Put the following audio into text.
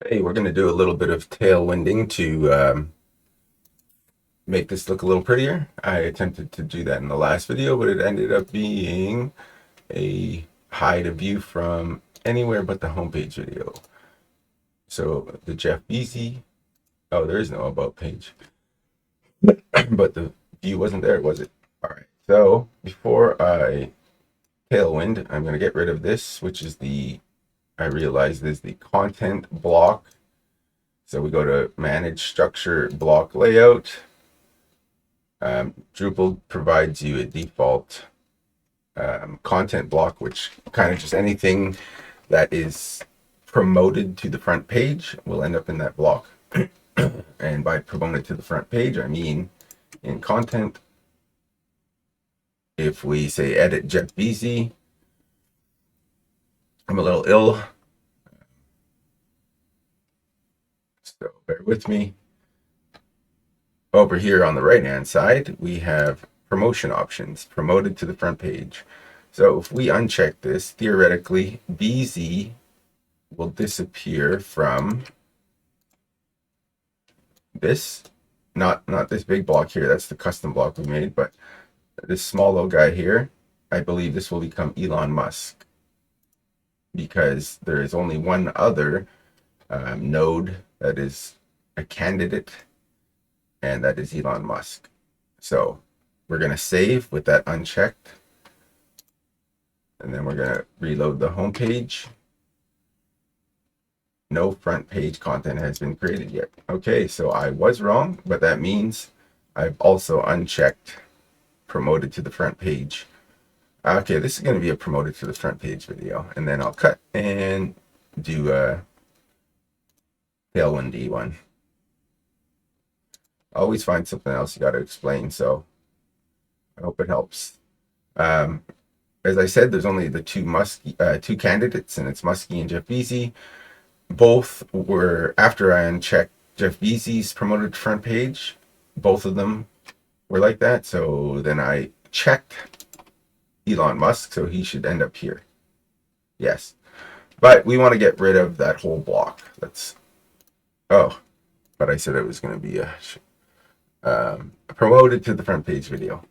Hey, we're going to do a little bit of tailwinding to make this look a little prettier. I attempted to do that in the last video, but it ended up being a hide a view from anywhere but the homepage video. So the Jeff Beasy, oh, there is no about page, but the view wasn't there, was it? All right. So before I tailwind, I'm going to get rid of this, which is I realized is the content block. So we go to manage structure block layout. Drupal provides you a default content block, which kind of just anything that is promoted to the front page will end up in that block. And by promoted to the front page, I mean in content, if we say edit Jeff Beasy, I'm a little ill, so bear with me. Over here on the right hand side, we have promotion options, promoted to the front page. So if we uncheck this, theoretically, BZ will disappear from this, not this big block here, that's the custom block we made, but this small little guy here, I believe this will become Elon Musk, because there is only one other node that is a candidate, and that is Elon Musk. So we're going to save with that unchecked, and then we're going to reload the home page. No front page content has been created yet. Okay, so I was wrong, but that means I've also unchecked promoted to the front page. Okay, this is going to be a promoted to the front page video, and then I'll cut and do a tailwind D1. Always find something else you got to explain, so I hope it helps. As I said, there's only the two candidates, and it's Muskie and Jeff Beasy. Both were, after I unchecked Jeff Beasy's promoted to front page, both of them were like that. So then I checked Elon Musk, so he should end up here. Yes, but we want to get rid of that whole block. But I said it was going to be a promoted to the front page video.